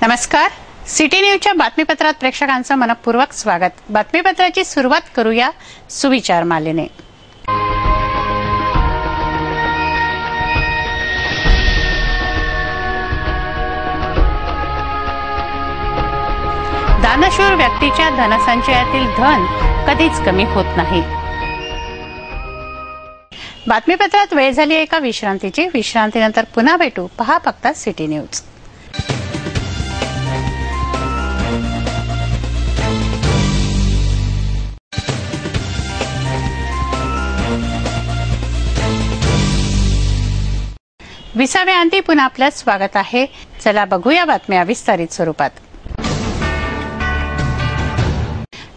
नमस्कार. सिटी न्यूजच्या बातमीपत्रात प्रेक्षकांचं मनपूर्वक स्वागत. बातमीपत्राची सुरुवात करूया सुविचार मालेने. दानशूर व्यक्तीच्या धनसंचयातील धन कधीच कमी होत नाही. बातमीपत्रात वेळ झाली एका विश्रांतीची. विश्रांतीनंतर पुन्हा भेटू. पहा फक्त सिटी न्यूज. विसाव्या अंती पुन्हा आपलं स्वागत आहे. चला बघूया बातम्या विस्तारित स्वरूपात.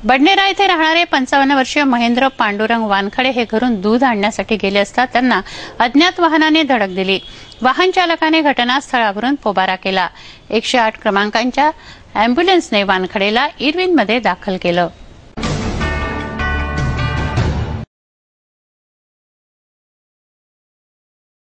बडनेरा येथे राहणारे 55 वर्षीय महेंद्र पांडुरंग वानखडे हे घरून दूध आणण्यासाठी गेले असता त्यांना अज्ञात वाहनाने धडक दिली. वाहन चालकाने घटनास्थळावरून पोबारा केला. 108 क्रमांकाच्या अँब्युलन्सने वानखडेला इरविनमध्ये दाखल केलं.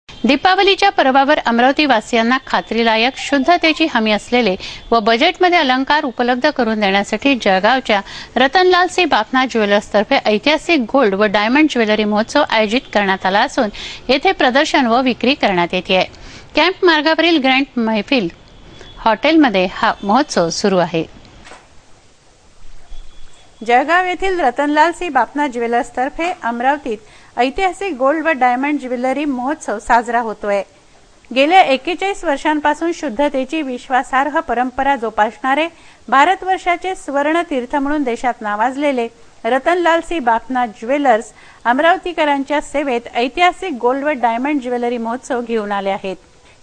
दीपावलीच्या पर्वावर अमरावती वासियांना खात्रीलायक शुद्धतेची हमी असलेले व बजेटमध्ये अलंकार उपलब्ध करून देण्यासाठी जळगावच्या रतनलाल सी बापना ज्वेलर्सतर्फे ऐतिहासिक गोल्ड व डायमंड ज्वेलरी महोत्सव आयोजित करण्यात आला असून येथे प्रदर्शन व विक्री करण्यात येते आहे. कॅम्प मार्गावरील ग्रँड मैफिल हॉटेलमध्ये हा महोत्सव सुरू आहे. जळगाव येथील रतनलाल सी बापना ज्वेलर्सतर्फे अमरावतीत ऐतिहासिक गोल्ड व डायमंड ज्वेलरी महोत्सव साजरा होतोय. गेल्या 41 वर्षांपासून शुद्धतेची विश्वासार्ह परंपरा जोपासणारे भारतवर्षाचे सुवर्ण तीर्थ म्हणून देशात नावाजलेले रतनलाल सी बापना ज्वेलर्स अमरावतीकरांच्या सेवेत ऐतिहासिक गोल्ड व डायमंड ज्वेलरी महोत्सव घेऊन आले आहेत.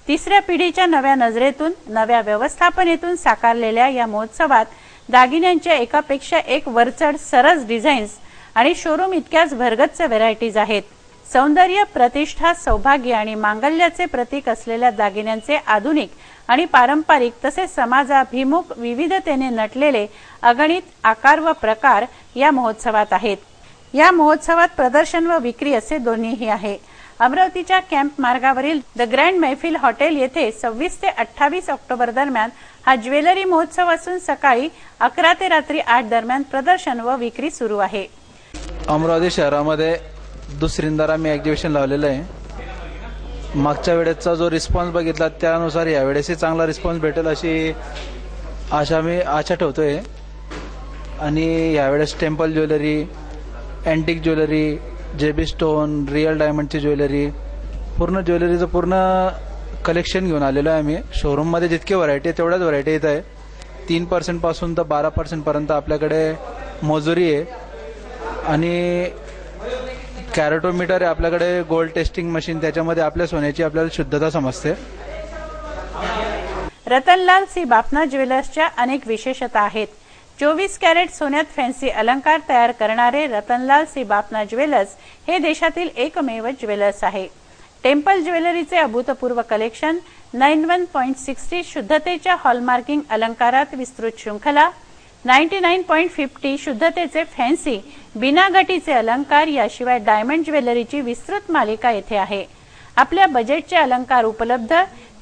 तिसऱ्या पिढीच्या नव्या नजरेतून नव्या व्यवस्थापनेतून साकारलेल्या या महोत्सवात दागिन्यांच्या एकापेक्षा एक वरचढ सरस डिझाईन्स आणि शोरूम इतक्याच भरगच्च व्हरायटीज आहेत. सौंदर्य, प्रतिष्ठा, सौभाग्य आणि मांगल्याचे प्रतीक असलेल्या दागिन्यांचे आधुनिक आणि पारंपरिक तसेच समाजाभिमुख विविधतेने नटलेले अगणित आकार व प्रकार या महोत्सवात आहेत. या महोत्सवात प्रदर्शन व विक्री असे दोन्हीही आहे. अमरावतीच्या कॅम्प मार्गावरील द ग्रँड मैफिल हॉटेल येथे 26 ते 28 ऑक्टोबर दरम्यान हा ज्वेलरी महोत्सव असून सकाळी 11 ते रात्री 8 दरम्यान प्रदर्शन व विक्री सुरू आहे. अमरावती शहरामध्ये दुसरींदा आम्ही एक्झिबिशन लावलेलं आहे. मागच्या वेळेचा जो रिस्पॉन्स बघितला त्यानुसार यावेळेसही चांगला रिस्पॉन्स भेटेल अशी आशा ठेवतोय. आणि यावेळेस temple jewellery, antique jewellery, JB stone, real डायमंडची ज्वेलरी, पूर्ण ज्वेलरीचं पूर्ण कलेक्शन घेऊन आलेलो आहे आम्ही. शोरूममध्ये जितकी व्हरायटी आहे तेवढ्याच व्हरायटी येत आहे. 3% पासून तर 12% पर्यंत आपल्याकडे मजुरी आहे. आणि कॅरेटोमीटर आहे आपल्याकडे, गोल्ड टेस्टिंग मशीन, त्याच्यामध्ये आपल्या सोन्याची आपल्याला शुद्धता समजते. रतनलाल सी बापना ज्वेलर्सच्या अनेक विशेषता आहेत. 24 कॅरेट सोन्यात फॅन्सी अलंकार तयार करणारे रतनलाल सी बापना ज्वेलर्स हे देशातील एकमेव ज्वेलर्स आहे. टेम्पल ज्वेलरीचे अभूतपूर्व कलेक्शन, 91.60 शुद्धतेच्या हॉलमार्किंग अलंकारात विस्तृत शृंखला, 99.50 शुद्धतेचे फॅन्सी बिनागटीचे अलंकार, याशिवाय डायमंड ज्वेलरीची विस्तृत मालिका येथे आहे. आपल्या बजेटचे अलंकार उपलब्ध,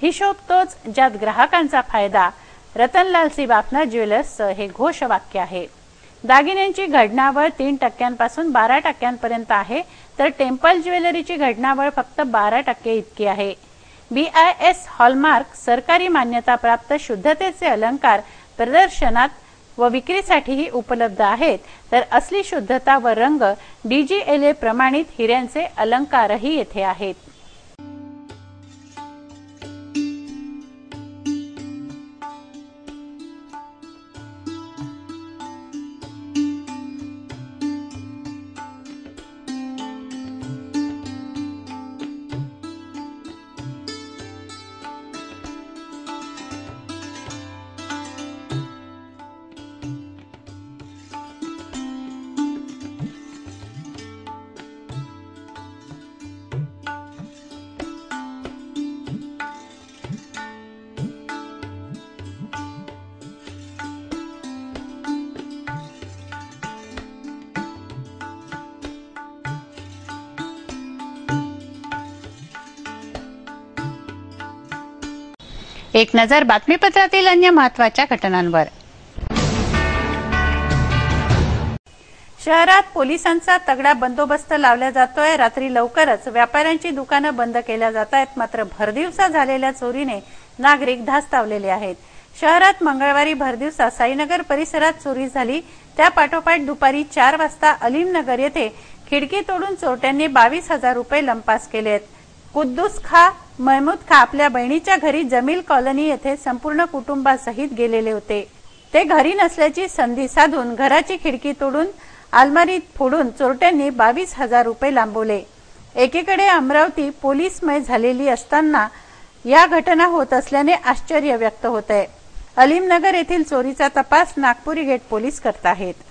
हिशोब तोच ज्यात ग्राहकांचा फायदा. रतनलाल सी बापना ज्वेलर्सचं हे घोषवाक्य आहे. दागिन्यांची घडणावळ 3% पासून 12% आहे, तर टेम्पल ज्वेलरीची घडणावळ फक्त 12% इतकी आहे. BIS हॉलमार्क सरकारी मान्यताप्राप्त शुद्धतेचे अलंकार प्रदर्शनात व विक्रीसाठीही उपलब्ध आहेत, तर असली शुद्धता व रंग DGLA प्रमाणित हिऱ्यांचे अलंकारही येथे आहेत. एक नजर बातमीपत्रातील अन्य महत्त्वाच्या घटनांवर। शहरात पोलिसांचा तगडा बंदोबस्त लावला जातोय। रात्री लवकरच व्यापाऱ्यांची दुकानं बंद केल्या जात आहेत, मात्र भरदिवसा झालेल्या चोरीने नागरिक धास्तावलेले आहेत। शहरात मंगळवारी भरदिवसा साईनगर परिसरात चोरी झाली। त्या पाठोपाठ दुपारी 4 वाजता अलीमनगर येथे खिडकी तोडून चोरट्यांनी 22,000 रुपये लंपास केले आहेत। कुद्दूस खा महमूद खा आपल्या बहिणीच्या घरी जमील कॉलनी येथे संपूर्ण कुटुंबासहित गेलेले होते। ते घरी नसल्याची संधी साधून घराची खिडकी तोडून अलमारी फोडून चोरट्यांनी 22,000 रुपये लांबवले। एकीकडे अमरावती पोलीसमय झालेली असताना या घटना होत असल्याने आश्चर्य व्यक्त होत आहे। अलीमनगर येथील चोरीचा तपास नागपुरी गेट पोलीस करत आहेत।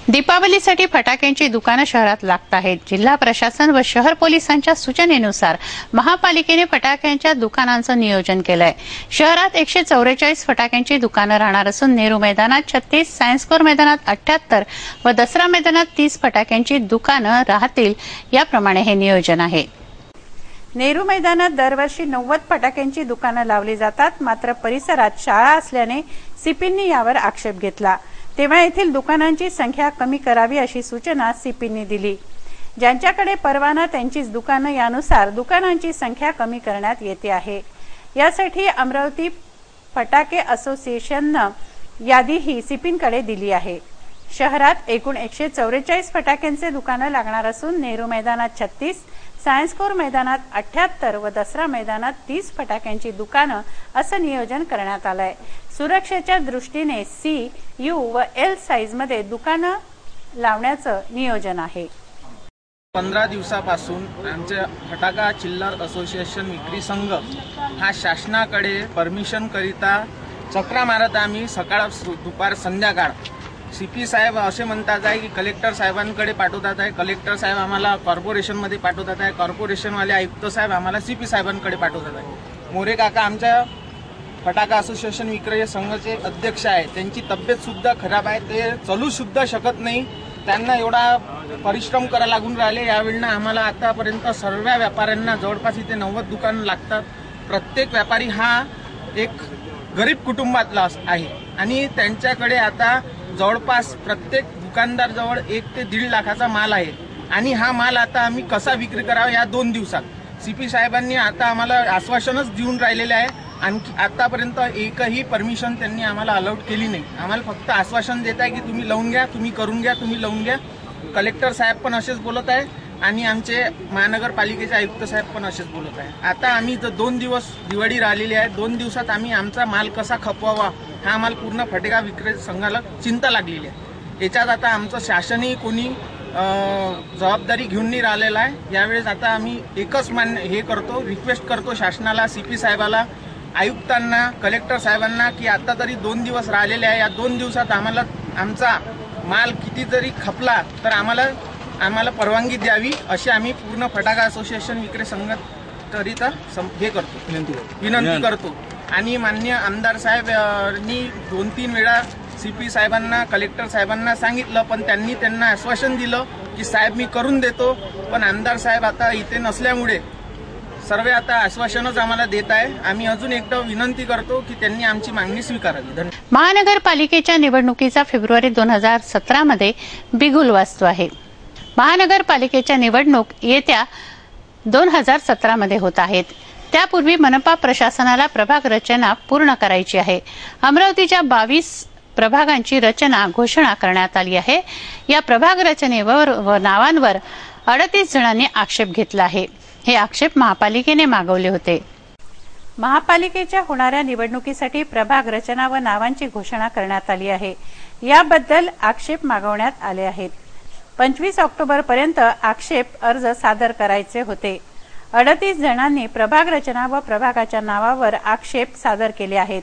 दीपावलीसाठी फटाक्यांची दुकानं शहरात लागत आहेत। जिल्हा प्रशासन व शहर पोलिसांच्या सूचनेनुसार महापालिकेने फटाक्यांच्या दुकानांचं नियोजन केलंय। शहरात 144 फटाक्यांची दुकानं राहणार असून नेहरू मैदानात 36, सायन्स कोर मैदानात 78 व दसरा मैदानात 30 फटाक्यांची दुकानं राहतील, याप्रमाणे हे नियोजन आहे। नेहरू मैदानात दरवर्षी 90 फटाक्यांची दुकानं लावली जातात, मात्र परिसरात शाळा असल्याने सीपींनी यावर आक्षेप घेतला। तेव्हा येथील दुकानांची संख्या कमी करावी अशी सूचना सीपींनी दिली। ज्यांच्याकडे परवाना त्यांचीच दुकानं, यानुसार दुकानांची संख्या कमी करण्यात येते आहे। यासाठी अमरावती फटाके असोसिएशननं यादीही सीपींकडे दिली आहे। शहरात एकूण 144 फटाक्यांचे दुकानं लागणार असून नेहरू मैदानात 36, सायन्स कोर मैदानात 78 व दसरा मैदानात 30 फटाक्यांची दुकानं असं नियोजन करण्यात आलंय। सुरक्षेच्या दृष्टीने सी, यू व एल साइज मध्ये दुकानं लावण्याचं नियोजन आहे। 15 दिवसापासून आमचे फटाका चिल्लर असोसिएशन विक्री संघ हा शासनाकडे परमिशन करिता चक्रा मारत आम्ही सकाळ दुपार संध्याकाळ सीपी साहेब असे म्हणतात आहे की कलेक्टर साहेबांकडे पाठवतात आहे, कलेक्टर साहेब आम्हाला कॉर्पोरेशनमध्ये पाठवतात आहे, कॉर्पोरेशनवाले आयुक्त साहेब आम्हाला सीपी साहेबांकडे पाठवतात आहे। मोरे काका आमच्या फटाका असोसिएशन विक्रय संघाचे अध्यक्ष आहे, त्यांची तब्येत सुद्धा खराब आहे, ते चालू सुद्धा शकत नाही, त्यांना एवढा परिश्रम करा लागून राहिले। यावेळेला आम्हाला आतापर्यंत सर्व व्यापाऱ्यांना जवळपास इथे 90 दुकानं लागतात। प्रत्येक व्यापारी हा एक गरीब कुटुंबातला आहे आणि त्यांच्याकडे आता जवळपास प्रत्येक दुकानदार जवळ 1 ते 1.5 लाखाचा माल आहे आणि हा माल आता आम्ही कसा विक्री करावा या 2 दिवसात सीपी साहेबांनी आता आम्हाला आश्वासनच देऊन राहिलेले आहे। आणखी आतापर्यंत एकही परमिशन त्यांनी आम्हाला अलाउड केली नाही। आम्हाला फक्त आश्वासन देत आहे की तुम्ही लावून घ्या, तुम्ही करून घ्या, तुम्ही लावून घ्या। कलेक्टर साहेब पण असेच बोलत आहे आणि आमचे महानगरपालिकेचे आयुक्त साहेब पण असेच बोलत आहे। आता आम्ही जर 2 दिवस दिवाळी राहिलेली आहे, 2 दिवसात आम्ही आमचा माल कसा खपवावा हा आम्हाला पूर्ण फटाका विक्रेते संघाला चिंता लागलेली आहे। याच्यात आता आमचं शासनही कोणी जबाबदारी घेऊन नाही राहिलेला आहे। यावेळेस आता आम्ही एकच हे करतो, रिक्वेस्ट करतो शासनाला, सीपी साहेबाला, आयुक्तांना, कलेक्टर साहेबांना की आता तरी 2 दिवस राहिलेले आहे, या 2 दिवसात आम्हाला आमचा माल किती जरी खपला तर आम्हाला परवानगी द्यावी अशी आम्ही पूर्ण फटाका असोसिएशन विक्री संघाकरिता हे करतो, विनंती करतो। आणि माननीय आमदार साहेबांनी 2-3 वेळा सीपी साहेबांना, कलेक्टर साहेबांना सांगितलं, पण त्यांनी त्यांना आश्वासन दिलं की साहेब मी करून देतो, पण आमदार साहेब आता इथे नसल्यामुळे सर्व आता आश्वासनच आम्हाला देत आहे। आम्ही अजून एकदा विनंती करतो की त्यांनी आमची मागणी स्वीकारावी। महानगरपालिकेच्या निवडणुकीचा फेब्रुवारी 2017 मध्ये बिगुल वाजतो आहे। महानगरपालिकेच्या निवडणूक येत्या 2017 मध्ये होत आहेत। त्यापूर्वी मनपा प्रशासनाला प्रभाग रचना पूर्ण करायची आहे। अमरावतीच्या 22 प्रभागांची रचना घोषणा करण्यात आली आहे। या प्रभाग रचनेवर व नावांवर 38 जणांनी आक्षेप घेतला आहे। हे आक्षेप महापालिकेने मागवले होते। महापालिकेच्या होणाऱ्या निवडणुकीसाठी प्रभाग रचना व नावांची घोषणा करण्यात आली आहे। याबद्दल आक्षेप मागवण्यात आले आहेत। 25 ऑक्टोबर पर्यंत आक्षेप अर्ज सादर करायचे होते। 38 जणांनी प्रभाग रचना व प्रभागाच्या नावावर आक्षेप सादर केले आहेत।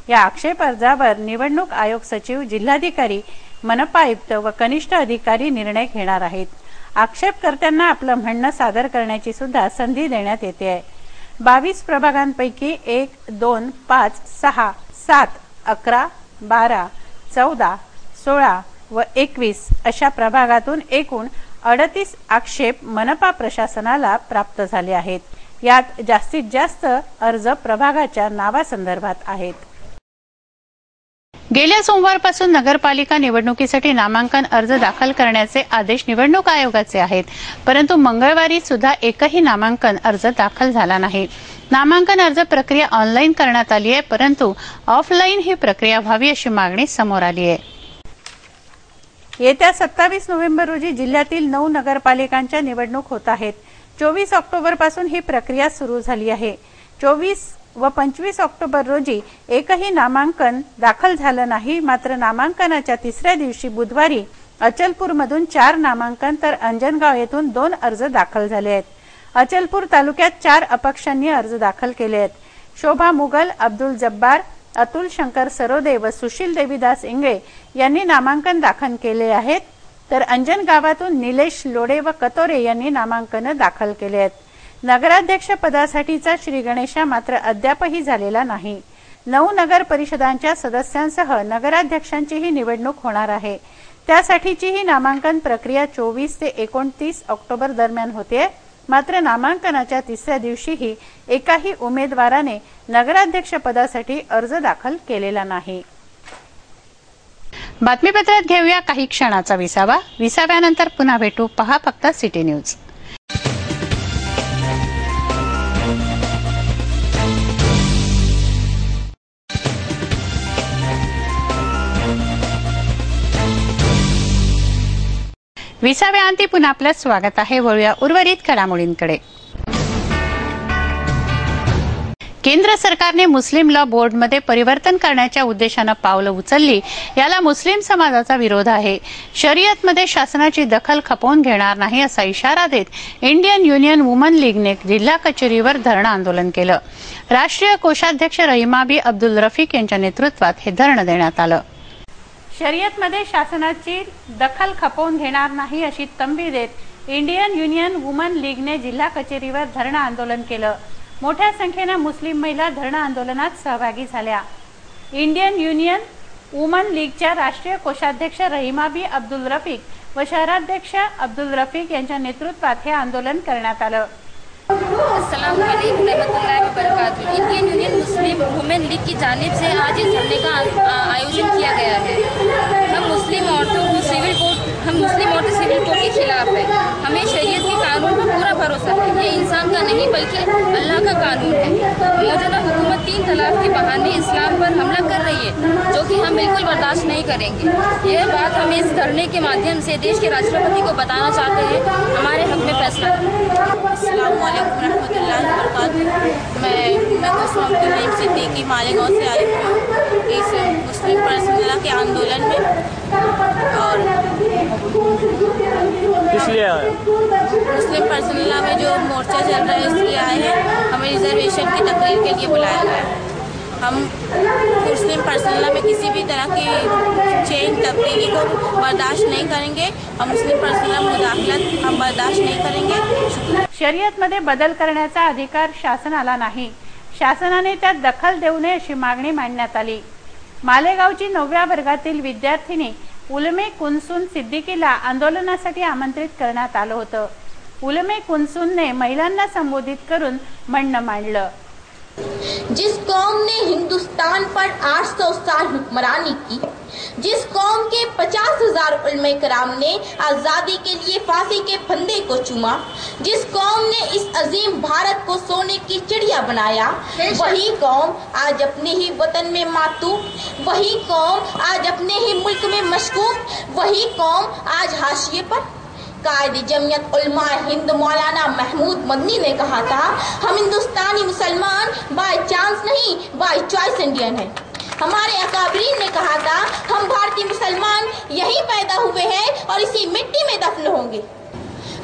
या आक्षेप अर्जावर निवडणूक आयोग सचिव, जिल्हाधिकारी, मनपा आयुक्त व कनिष्ठ अधिकारी निर्णय घेणार आहेत। आक्षेपकर्त्यांना आपलं म्हणणं सादर करण्याची सुद्धा संधी देण्यात येते आहे। 22 प्रभागांपैकी 1, 2, 5, 6, 7, 11, 12, 14, 16 व 21 अशा प्रभागातून एकूण 38 आक्षेप मनपा प्रशासनाला प्राप्त झाले आहेत. यात जास्तीत जास्त अर्ज प्रभागाच्या नावासंदर्भात आहेत. गेल्या सोमवारपासून नगरपालिका निवडणुकीसाठी नामांकन अर्ज दाखल करण्याचे आदेश निवडणूक आयोगाचे आहेत, परंतु मंगळवारी सुद्धा एकही नामांकन अर्ज दाखल झाला नाही. नामांकन अर्ज प्रक्रिया ऑनलाईन करण्यात आली आहे, परंतु ऑफलाईन ही प्रक्रिया व्हावी अशी मागणी समोर आली आहे. येत्या 27 नोव्हेंबर रोजी जिल्ह्यातील 9 नगरपालिकांच्या निवडणूक होत आहेत. 24 ऑक्टोबर पासून ही प्रक्रिया सुरू झाली आहे. 24 व 25 ऑक्टोबर रोजी एकही नामांकन दाखल झालं नाही. मात्र नामांकनाच्या तिसऱ्या दिवशी बुधवारी अचलपूरमधून 4 नामांकन तर अंजनगाव येथून 2 अर्ज दाखल झाले आहेत. अचलपूर तालुक्यात 4 अपक्षांनी अर्ज दाखल केले आहेत. शोभा मुगल, अब्दुल जब्बार, अतुल शंकर सरोदे व सुशील देवीदास इंगळे यांनी नामांकन दाखल केले आहेत. तर अंजन गावातून निलेश लोडे व कतोरे यांनी नामांकन दाखल केले आहेत. नगराध्यक्ष पदासाठीचा श्री गणेशा मात्र अद्यापही झालेला नाही. 9 नगर परिषदांच्या सदस्यांसह नगराध्यक्षांचीही निवडणूक होणार आहे. त्यासाठीची ही नामांकन प्रक्रिया 24 ते 29 ऑक्टोबर दरम्यान होते. मात्र नामांकनाच्या तिसऱ्या दिवशीही एकाही उमेदवाराने नगराध्यक्ष पदासाठी अर्ज दाखल केलेला नाही. बातमीपत्रात घेऊया काही क्षणाचा विसावा. विसाव्यानंतर पुन्हा भेटू. पहा फक्त सिटी न्यूज. विसाव्याअंती पुन्हा आपलं स्वागत आहे. वळूया उर्वरित घडामोडींकडे. केंद्र सरकारने मुस्लिम लॉ बोर्डमध्ये परिवर्तन करण्याच्या उद्देशाने पावलं उचलली. याला मुस्लिम समाजाचा विरोध आहे. शरीयतमध्ये शासनाची दखल खपवून घेणार नाही असा इशारा देत इंडियन युनियन वुमन लीगने जिल्हा कचेरीवर धरणं आंदोलन केलं. राष्ट्रीय कोषाध्यक्ष रहिमाबी अब्दुल रफीक यांच्या नेतृत्वात हे धरणं देण्यात आलं. शरीयतमध्ये शासनाची दखल खपवून घेणार नाही अशी तंबी देत इंडियन युनियन वुमन लीगने जिल्हा कचेरीवर धरणं आंदोलन केलं. मोठ्या संख्येने मुस्लिम महिला धरणं आंदोलनात सहभागी झाल्या. इंडियन युनियन वुमन लीगच्या राष्ट्रीय कोषाध्यक्ष रहिमाबी अब्दुल रफीक व शहराध्यक्ष अब्दुल रफीक यांच्या नेतृत्वात हे आंदोलन करण्यात आलं. अस्सलाम वालेकुम रहमतुल्लाहि व बरकातहू। Indian Union Muslim Women League की जानिब से आज इस धरने का आयोजन किया गया है। हम मुस्लिम औरतों सिविल कोड के खिलाफ है। हमें शरीयत के कानून पर पूरा भरोसा है। ये इंसान का नहीं बल्कि अल्लाह का कानून है। मौजूदा हुकूमत 3 तलाक के बहाने इस्लाम पर हमला कर रही है, जो कि हम बिल्कुल बर्दाश्त नहीं करेंगे। यह बात हम इस धरने के माध्यम से देश के राष्ट्रपति को बताना चाहते हैं। हमारे हक में फैसला अस्सलाम वालेकुम रहमतुल्लाहि व बरकातहू। मैं कुसुम सिद्दीकी मालेगांव से आई हूँ इस मुस्लिम पर्सनल के आंदोलन में, और इसलिए आए मुस्लिम पर्सनल में जो मोर्चा चल रहा है इसलिए आए हैं। हमें रिजर्वेशन की तकरीर के लिए बुलाया गया है। हम मुस्लिम पर्सनल में किसी भी तरह की चेंज तब्दीली को बर्दाश्त नहीं करेंगे। हम मुस्लिम पर्सनल मुदाखलत हम बर्दाश्त नहीं करेंगे। शरीयतमध्ये बदल करण्याचा अधिकार शासनाला नाही. शासनाने त्यात दखल देऊ नये अशी मागणी मांडण्यात आली. मालेगावची 9व्या वर्गातील विद्यार्थिनी उलमे कुनसून सिद्दीकीला आंदोलनासाठी आमंत्रित करण्यात आलं होतं. उलमे कुनसूनने महिलांना संबोधित करून म्हणणं मांडलं. जिस कौम ने हिंदुस्तान पर 800 साल हुक्मरानी की, जिस कौम के 50,000 उलमे कराम ने आज़ादी के लिए फांसी के फंदे को चूमा, जिस कौम ने इस अजीम भारत को सोने की चिड़िया बनाया, वही कौम आज अपने ही वतन में मातूम, वही कौम आज अपने ही मुल्क में मशकूक, वही कौम आज हाशिए पर। कायद जमियत उलमा हिंद मौलाना महमूद मदनी ने कहा था, हम हिंदुस्तानी मुसलमान बाय चांस नहीं बाय चॉइस इंडियन है। हमारे अकाबरीन ने कहा था, हम भारतीय मुसलमान यहीं पैदा हुए हैं और इसी मिट्टी में दफन होंगे।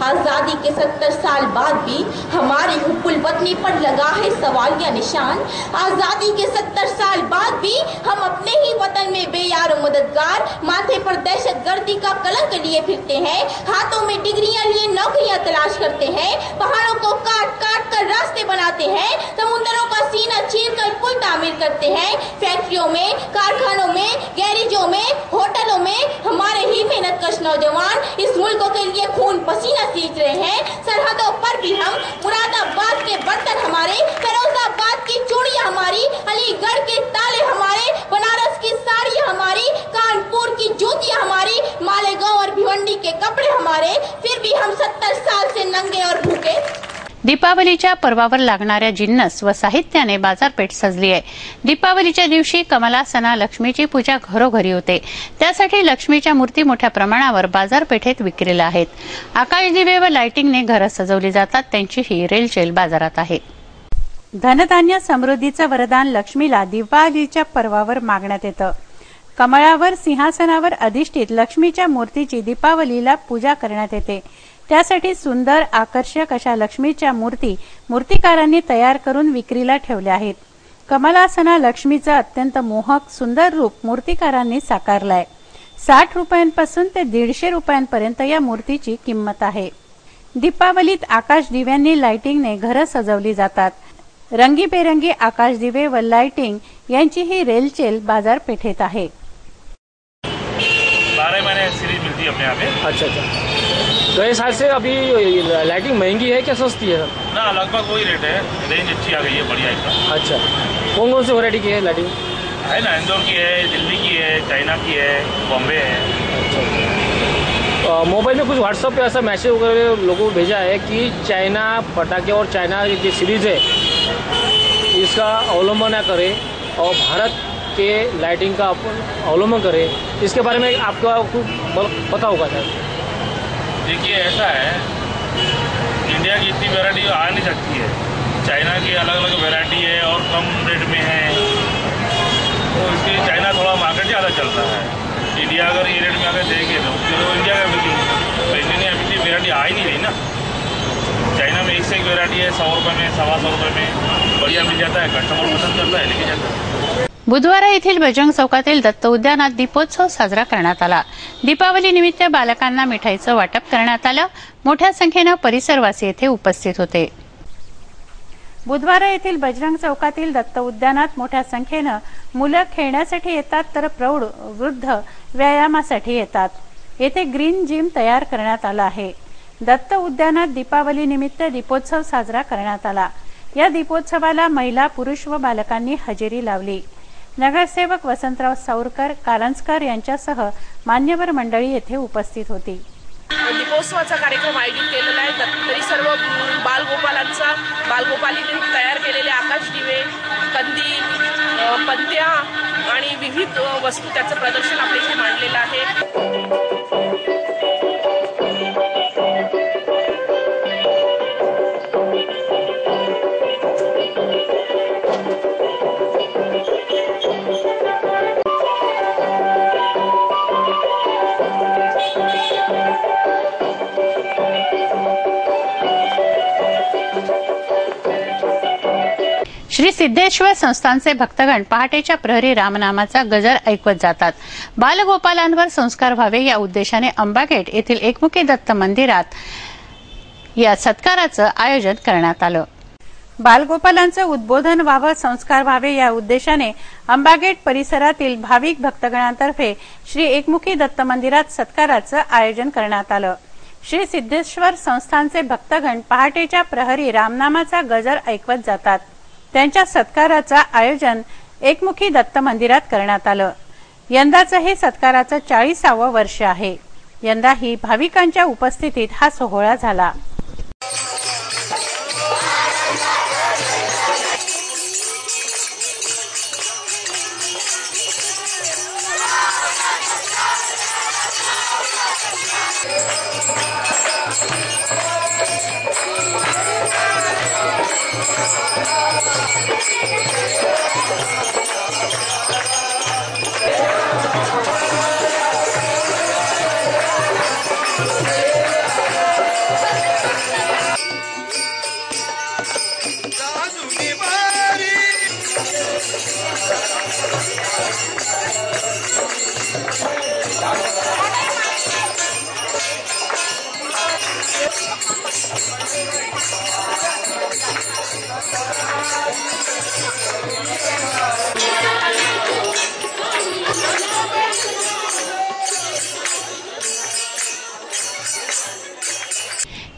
आज़ादी के 70 साल बाद भी हमारी हुब्बुल वतनी पर लगा है सवालिया निशान। आज़ादी के 70 साल बाद भी हम अपने ही वतन में बेयार मददगार, माथे पर दहशत गर्दी का कलंक लिए फिरते हैं, हाथों में डिग्रियां लिए नौकरियां तलाश करते हैं, पहाड़ों को काट काट कर रास्ते बनाते हैं, समुद्रों का सीना चीर कर पुल तामीर करते हैं। फैक्ट्रियों में, कारखानों में, गैरेजों में, होटलों में हमारे ही मेहनत कश नौजवान इस मुल्क के लिए खून पसीना सींच रहे हैं। सरहदों पर भी हम, मुरादाबाद के बर्तन हमारे, फिरोजाबाद की चूड़ियां हमारी, अलीगढ़ के ताले हमारे, बनारस की साड़ियां हमारी, कानपुर की जूतियां हमारी, मालेगांव और भिवंडी के कपडे हमारे, फिर भी हम 70 साल से नंगे और भूखे। दीपावलीच्या पर्वावर लागणाऱ्या जिन्नस व साहित्याने बाजारपेठ सजली आहे। दीपावलीच्या दिवशी कमलासना लक्ष्मीची पूजा घरोघरी होते, त्यासाठी लक्ष्मीच्या मूर्ती मोठ्या प्रमाणावर बाजारपेठेत विक्रीला आहेत। आकाशदिवे व लाइटिंगने घरं सजवली जातात, त्यांची ही रेलचेल बाजारात आहे। धनधान्य समृद्धीचं वरदान लक्ष्मीला दिवाळीच्या पर्वावर मागण्यात येतं। कमळावर सिंहासनावर अधिष्ठित लक्ष्मीच्या मूर्तीची दीपावलीला पूजा करण्यात येते। त्यासाठी सुंदर आकर्षक अशा लक्ष्मीच्या मूर्ती मूर्तिकारांनी तयार करून विक्रीला ठेवल्या आहेत। कमलासना लक्ष्मीचं अत्यंत मोहक सुंदर रूप मूर्तिकारांनी साकारलंय। 60 रुपयांपासून ते 150 रुपयांपर्यंत या मूर्तीची किंमत आहे। दीपावलीत आकाश दिव्यांनी लाइटिंगने घरं सजवली जातात। रंगीबेरंगी आकाश दिवे व लाइटिंग यांची ही रेलचेल बाजारपेठेत आहे। 12 महीने सीरीज मिलती है अपने यहाँ पे। अच्छा। गए साल से अभी लाइटिंग महंगी है क्या सस्ती है? ना, लगभग वही रेट है, रेंज अच्छी आ गई है, बढ़िया एकदम। अच्छा, कौन कौन सी वैरायटी की है लाइटिंग? है ना, इंदौर की है, दिल्ली की है, चाइना की है, बॉम्बे है। अच्छा। मोबाइल में कुछ व्हाट्सएप पे ऐसा मैसेज वगैरह लोगों को भेजा है कि चाइना पटाखे और चाइना की सीरीज है इसका अवलंबन न करे और भारत के लाइटिंग का अवलंबन करे, इसके बारे में आपका कुछ पता होगा क्या? देखिए, ऐसा है, इंडिया की इतनी वैरायटी आ नहीं सकती है। चाइना की अलग अलग वैरायटी है और कम रेट में है, तो इसलिए चाइना थोड़ा मार्केट ज़्यादा चलता है। इंडिया अगर ये रेट में अगर देंगे तो इंडिया का बिकेगी, तो इंडिया में अभी इतनी वैरायटी आ ही नहीं रही ना। चाइना में एक से एक वैरायटी है, 100 रुपये में, 125 रुपये में बढ़िया मिल जाता है, कस्टमर पसंद करता है, लेके जाता है। बुधवार येथील बजरंग चौकातील दत्त उद्यानात दीपोत्सव साजरा करण्यात आला। दीपावली निमित्त बालकांना मिठाईचं वाटप करण्यात आलं। मोठ्या संख्येने परिसरवासी येथे उपस्थित होते। बुधवार येथील बजरंग चौकातील दत्त उद्यानात मोठ्या संख्येने मुलं खेळण्यासाठी येतात, तर प्रौढ वृद्ध व्यायामासाठी येतात। येथे ग्रीन जिम तयार करण्यात आला आहे। दत्त उद्यानात दीपावली निमित्त दीपोत्सव साजरा करण्यात आला। या दीपोत्सवाला महिला, पुरुष व बालकांनी हजेरी लावली। नगरसेवक वसंतराव सावरकर, कारंजकर यांच्यासह मान्यवर मंडळी येथे उपस्थित होती। दीपोत्सवाचा कार्यक्रम आयोजित केलेला आहे। तरी सर्व बालगोपालांचा, बालगोपालींनी तयार केलेले आकाश दिवे, कंदी, पणत्या आणि विविध वस्तू त्याचं प्रदर्शन आपल्या इथे मांडलेलं आहे। श्री सिद्धेश्वर संस्थानचे भक्तगण पहाटेच्या प्रहरी रामनामाचा गजर ऐकवत जातात। बालगोपालांवर संस्कार व्हावे या उद्देशाने अंबागेट येथील एकमुखी दत्त मंदिरात या सत्काराचं आयोजन करण्यात आलं। बालगोपालांचं उद्बोधन व्हावं, संस्कार व्हावे या उद्देशाने अंबागेट परिसरातील भाविक भक्तगणांतर्फे श्री एकमुखी दत्त मंदिरात सत्काराचं आयोजन करण्यात आलं। श्री सिद्धेश्वर संस्थानचे भक्तगण पहाटेच्या प्रहरी रामनामाचा गजर ऐकवत जातात। त्यांच्या सत्काराचं आयोजन एकमुखी दत्त मंदिरात करण्यात आलं। यंदाचं हे सत्काराचं 40वां वर्ष आहे। यंदाही भाविकांच्या उपस्थितीत हा सोहळा झाला।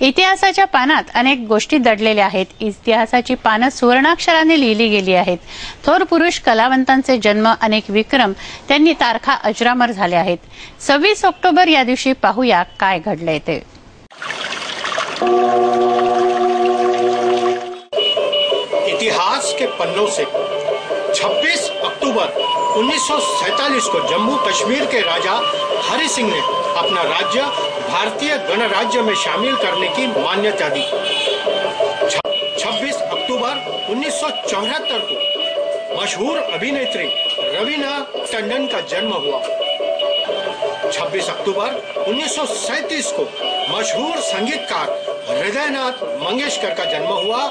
इतिहासाच्या पानात अनेक गोष्टी दडलेल्या आहेत. इतिहासाची पानं सुवर्णाक्षराने लिहिली गेली आहेत. थोर पुरुष कलावंतांचे जन्म, अनेक विक्रम, त्यांनी तारखा अजरामर झाल्या आहेत. 26 ऑक्टोबर या दिवशी पाहूया काय घडलंय ते. इतिहास के पन्नों से 26 अक्टूबर 1947 को जम्मू कश्मीर के राजा हरि सिंह ने अपना राज्य भारतीय गणराज्य में शामिल करने की मान्यता दी. 26 अक्टूबर 1974 को मशहूर अभिनेत्री रवीना टंडन का जन्म हुआ. 26 अक्टूबर 1937 को मशहूर संगीतकार हृदयनाथ मंगेशकर का जन्म हुआ.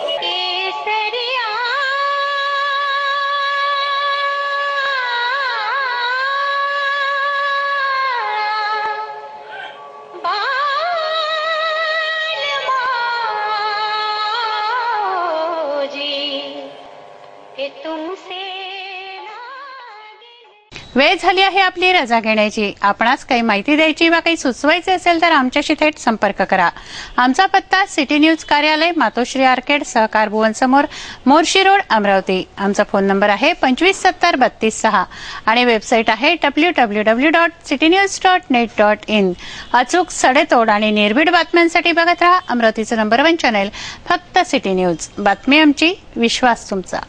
वेळ झाली आहे आपली रजा घेण्याची. आपणास काही माहिती द्यायची वा काही सुचवायचे असेल तर आमच्याशी थेट संपर्क करा. आमचा पत्ता सिटी न्यूज कार्यालय, मातोश्री आर्केड, सहकार भुवन समोर, मोर्शी रोड, अमरावती. आमचा फोन नंबर आहे 2570-32-6 आणि वेबसाईट आहे www.citynews.net.in. अचूक, सडेतोड आणि निर्भीड बातम्यांसाठी बघत राहा अमरावतीचं नंबर 1 चॅनल, फक्त सिटी न्यूज. बातमी आमची, विश्वास तुमचा.